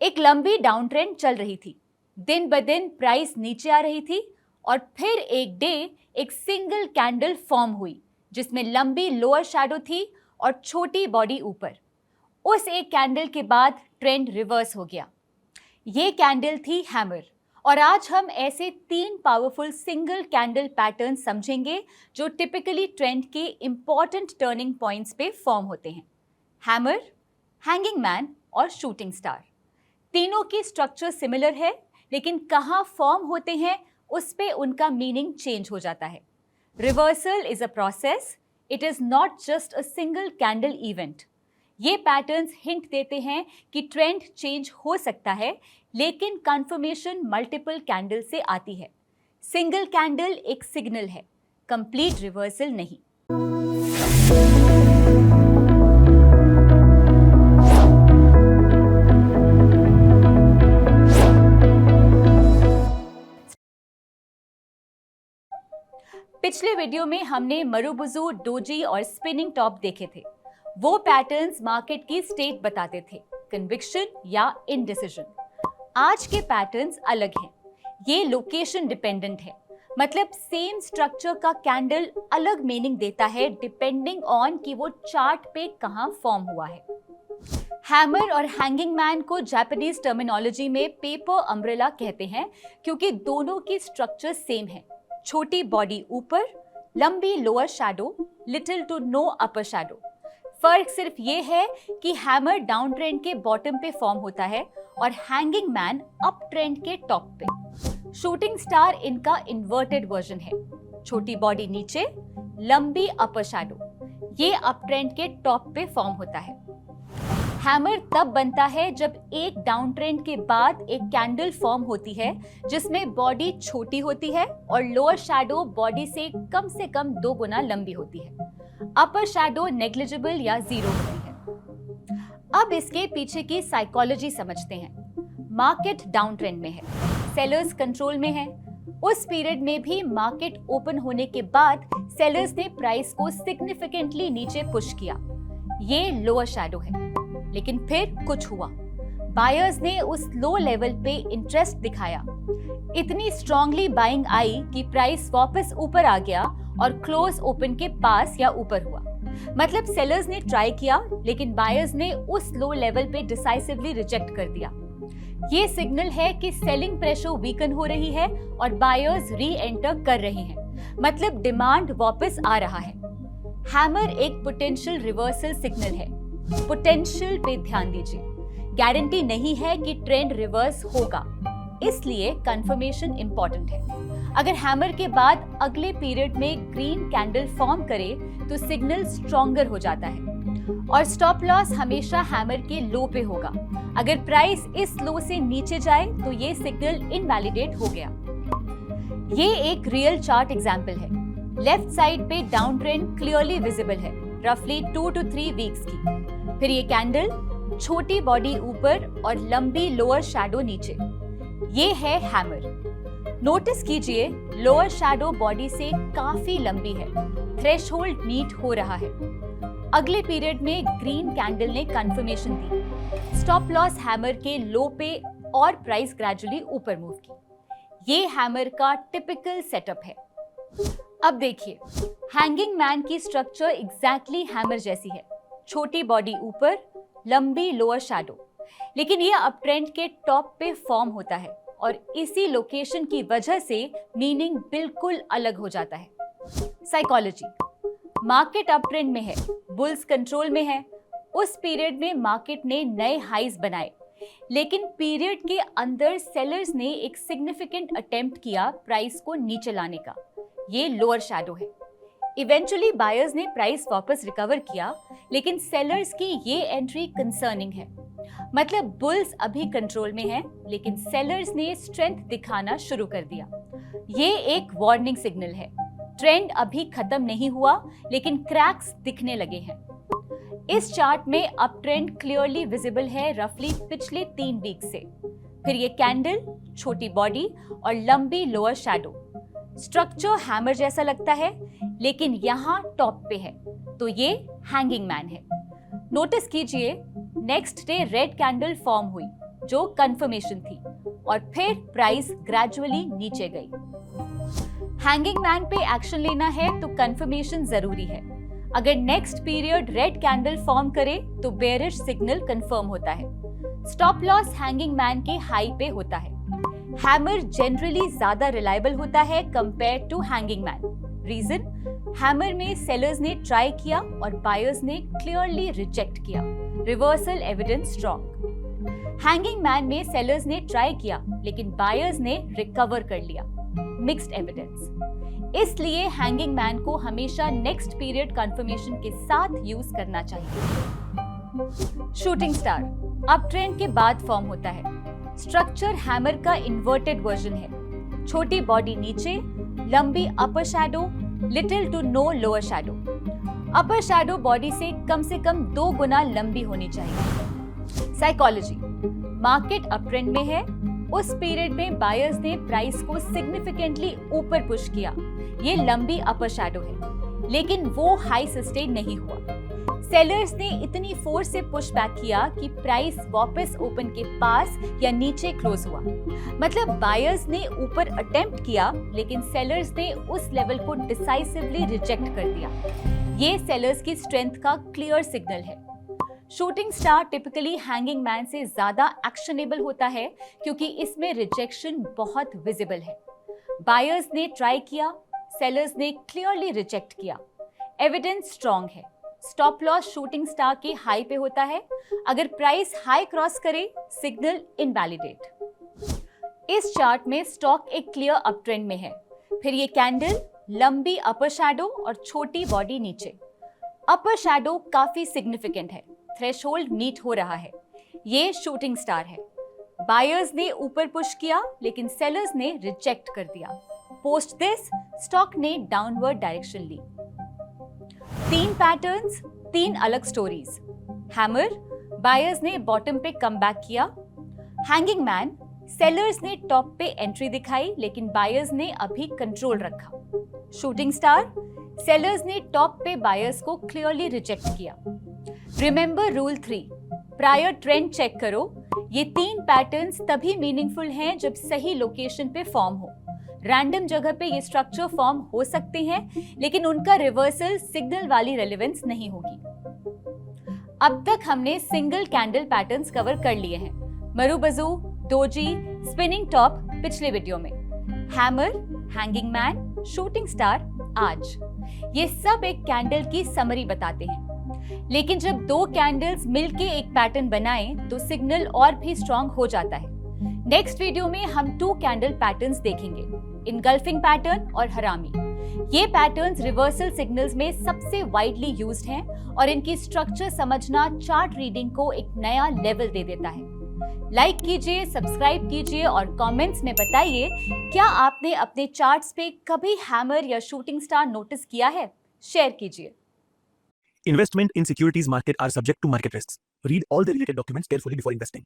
एक लंबी down trend चल रही थी। दिन ब दिन प्राइस नीचे आ रही थी और फिर एक डे एक सिंगल कैंडल फॉर्म हुई जिसमें लंबी लोअर शैडो थी और छोटी बॉडी ऊपर। उस एक कैंडल के बाद ट्रेंड रिवर्स हो गया। ये कैंडल थी हैमर और आज हम ऐसे 3 पावरफुल सिंगल कैंडल पैटर्न समझेंगे जो टिपिकली ट्रेंड के इंपॉर्टेंट टर्निंग पॉइंट्स पे फॉर्म होते हैं। हैमर, हैंगिंग मैन और शूटिंग स्टार। तीनों की स्ट्रक्चर सिमिलर है, लेकिन कहाँ फॉर्म होते हैं उस पे उनका मीनिंग चेंज हो जाता है। Reversal is a process, it is not just a single candle event. ये पैटर्न्स हिंट देते हैं कि ट्रेंड चेंज हो सकता है, लेकिन कंफर्मेशन मल्टीपल कैंडल से आती है। सिंगल कैंडल एक सिग्नल है, कंप्लीट रिवर्सल नहीं। पिछले वीडियो में हमने मरुबुजु, डोजी और स्पिनिंग टॉप देखे थे। वो पैटर्न्स मार्केट की स्टेट बताते थे, कन्विक्शन या इनडिसिजन। आज के पैटर्न्स अलग हैं। ये लोकेशन डिपेंडेंट है, मतलब सेम स्ट्रक्चर का कैंडल अलग मीनिंग देता है डिपेंडिंग ऑन कि वो चार्ट पे कहाँ फॉर्म हुआ है। हैमर और हैंगिंग मैन को जापानीज टर्मिनोलॉजी में पेपर अम्ब्रेला कहते हैं क्योंकि दोनों की स्ट्रक्चर सेम है। छोटी बॉडी ऊपर, लंबी lower shadow, little to no upper shadow. फर्क सिर्फ ये है कि हैमर डाउन ट्रेंड के बॉटम पे फॉर्म होता है और हैंगिंग मैन अप ट्रेंड के टॉप पे। शूटिंग स्टार इनका इन्वर्टेड वर्जन है। छोटी बॉडी नीचे, लंबी अपर शैडो। ये अप ट्रेंड के टॉप पे फॉर्म होता है। हैमर तब बनता है जब एक डाउन ट्रेंड के बाद एक कैंडल फॉर्म होती है जिसमें बॉडी छोटी होती है और लोअर शैडो बॉडी से कम 2 गुना लंबी होती है। अपर शैडो नेग्लिजिबल या जीरो होती है। अब इसके पीछे की साइकोलॉजी समझते हैं। मार्केट डाउन ट्रेंड में है, सेलर्स कंट्रोल में है। उस पीरियड में भी मार्केट ओपन होने के बाद सेलर्स ने प्राइस को सिग्निफिकेंटली नीचे पुश किया। ये लोअर शैडो है, लेकिन फिर कुछ हुआ। बायर्स ने उस लो लेवल पे इंटरेस्ट दिखाया। इतनी स्ट्रांगली बाइंग आई कि प्राइस वापस ऊपर आ गया और क्लोज ओपन के पास या ऊपर हुआ। मतलब सेलर्स ने ट्राई किया, लेकिन बायर्स ने उस लो लेवल पे डिसाइसिवली रिजेक्ट कर दिया। ये सिग्नल है कि सेलिंग प्रेशर वीकन हो रही है और बायर्स री एंटर कर रहे हैं, मतलब डिमांड वापस आ रहा है। हैमर एक पोटेंशियल रिवर्सल सिग्नल है। पोटेंशियल पे ध्यान दीजिए। गारंटी नहीं है कि ट्रेंड रिवर्स होगा, इसलिए कंफर्मेशन इंपॉर्टेंट है। अगर हैमर के बाद अगले पीरियड में ग्रीन कैंडल फॉर्म करे तो सिग्नल स्ट्रॉन्गर हो जाता है और स्टॉप लॉस हमेशा हैमर के लो पे होगा। अगर प्राइस इस लो से नीचे जाए तो ये सिग्नल इनवैलिडेट हो गया। ये एक रियल चार्ट एग्जांपल है। लेफ्ट साइड पे डाउन ट्रेंड क्लियरली विजिबल है, रफली 2 to 3 वीक्स की। फिर ये कैंडल, छोटी बॉडी ऊपर और लंबी लोअर शैडो नीचे। ये है हैमर। नोटिस कीजिए, लोअर शैडो बॉडी से काफी लंबी है, थ्रेशहोल्ड मीट हो रहा है। अगले पीरियड में ग्रीन कैंडल ने कंफर्मेशन दी। स्टॉप लॉस हैमर के लो पे और प्राइस ग्रेजुअली ऊपर मूव की। ये हैमर का टिपिकल सेटअप है। अब देखिए, हैंगिंग मैन की स्ट्रक्चर एग्जैक्टली हैमर जैसी है। छोटी बॉडी ऊपर, लंबी लोअर शैडो, लेकिन ये अप ट्रेंड के टॉप पे फॉर्म होता है और इसी लोकेशन की वजह से मीनिंग बिल्कुल अलग हो जाता है। साइकोलॉजी, मार्केट अप ट्रेंड में है, बुल्स कंट्रोल में है। उस पीरियड में मार्केट ने नए हाईज बनाए, लेकिन पीरियड के अंदर सेलर्स ने एक सिग्निफिकेंट अटेम्प्ट किया प्राइस को नीचे लाने का। ये लोअर शैडो है। इवेंचुअली बायर्स ने प्राइस वापस रिकवर किया, लेकिन सेलर्स की ये एंट्री कंसर्निंग है। मतलब बुल्स अभी कंट्रोल में है, लेकिन सेलर्स ने स्ट्रेंथ दिखाना शुरू कर दिया। ये एक वार्निंग सिग्नल है। ट्रेंड अभी खत्म नहीं हुआ, लेकिन क्रैक्स दिखने लगे हैं। इस चार्ट में अप ट्रेंड क्लियरली विजिबल है रफली पिछले 3 वीक से। फिर ये कैंडल, छोटी बॉडी और लंबी लोअर शैडो। स्ट्रक्चर हैमर जैसा लगता है, लेकिन यहाँ टॉप पे है, तो ये हैंगिंग मैन है। नोटिस कीजिए, next day red candle form हुई जो कंफर्मेशन थी और फिर प्राइस ग्रेजुअली नीचे गई। हैंगिंग मैन पे एक्शन लेना है तो कंफर्मेशन जरूरी है। अगर next period red candle form करे तो बेयरिश सिग्नल कंफर्म होता है। स्टॉप लॉस हैंगिंग मैन के हाई पे होता है। हैमर जनरली ज्यादा रिलायबल होता है compare to hanging man. Reason, hammer में सेलर्स ने ट्राई किया और बायर्स ने क्लियरली रिजेक्ट किया। Reversal evidence strong. Hanging man में सेलर्स ने ट्राई किया लेकिन बायर्स ने रिकवर कर लिया। Mixed evidence. इसलिए हैंगिंग मैन को हमेशा नेक्स्ट पीरियड कंफर्मेशन के साथ यूज करना चाहिए। शूटिंग स्टार अप ट्रेंड के बाद फॉर्म होता है। स्ट्रक्चर हैमर का इन्वर्टेड वर्जन है। छोटी बॉडी नीचे, लंबी upper shadow, little to no lower shadow. Upper shadow body से कम 2 गुना लंबी होनी चाहिए। साइकोलॉजी, मार्केट अप ट्रेंड में है। उस पीरियड में बायर्स ने प्राइस को सिग्निफिकेंटली ऊपर पुश किया। ये लंबी अपर शैडो है लेकिन वो हाई सस्टेन नहीं हुआ। सेलर्स ने इतनी फोर्स से पुश बैक किया कि प्राइस वापस ओपन के पास या नीचे क्लोज हुआ। मतलब बायर्स ने ऊपर अटेम्प्ट किया लेकिन सेलर्स ने उस लेवल को डिसाइसिवली रिजेक्ट कर दिया। ये सेलर्स की स्ट्रेंथ का क्लियर सिग्नल है। Shooting star typically hanging man से ज्यादा एक्शनेबल होता है क्योंकि इसमें रिजेक्शन बहुत विजिबल है। बायर्स ने ट्राई किया, सेलर्स ने क्लियरली रिजेक्ट किया। एविडेंस स्ट्रॉन्ग है। स्टॉप लॉस शूटिंग स्टार के हाई पे होता है। अगर प्राइस हाई क्रॉस करे, सिग्नल इनवैलिडेट। इस चार्ट में स्टॉक एक क्लियर अप ट्रेंड में है। फिर ये कैंडल, लंबी अपर शैडो और छोटी बॉडी नीचे। अपर शैडो काफी सिग्निफिकेंट है। थ्रेशोल्ड मीट हो रहा है। ये शूटिंग स्टार है। बायर्स ने ऊपर पुश किया लेकिन सेलर्स ने रिजेक्ट कर दिया। पोस्ट दिस स्टॉक ने डाउनवर्ड डायरेक्शन ली। 3 पैटर्न्स, 3 अलग स्टोरीज। हैमर, बायर्स ने बॉटम पे कमबैक किया। हैंगिंग मैन, सेलर्स ने टॉप पे एंट्री दिखाई लेकिन बायर्स ने अभी कंट्रोल रखा। शूटिंग स्टार, सेलर्स ने टॉप पे बायर्स को क्लियरली रिजेक्ट किया। Remember rule 3, prior trend check करो। ये 3 पैटर्न्स तभी मीनिंगफुल हैं जब सही लोकेशन पे फॉर्म हो। रैंडम जगह पे ये स्ट्रक्चर फॉर्म हो सकते हैं लेकिन उनका रिवर्सल सिग्नल वाली रेलेवेंस नहीं होगी। अब तक हमने सिंगल कैंडल पैटर्न्स कवर कर लिए हैं। मरुबजू, डोजी, स्पिनिंग टॉप पिछले वीडियो में, hammer, hanging man, shooting star आज। ये सब एक कैंडल की समरी बताते हैं लेकिन जब 2 कैंडल्स मिलके एक पैटर्न बनाएं तो सिग्नल और भी स्ट्रॉन्ग हो जाता है। नेक्स्ट वीडियो में हम 2 कैंडल पैटर्न्स देखेंगे, इनगल्फिंग पैटर्न और हरामी। ये पैटर्न्स रिवर्सल सिग्नल्स में सबसे वाइडली यूज्ड हैं और इनकी स्ट्रक्चर समझना चार्ट रीडिंग को एक नया लेवल दे देता है। लाइक कीजिए, सब्सक्राइब कीजिए और कमेंट्स में बताइए क्या आपने अपने चार्ट्स पे कभी हैमर या शूटिंग स्टार नोटिस किया है? शेयर कीजिए। Investment in securities market are subject to market risks. Read all the related documents carefully before investing.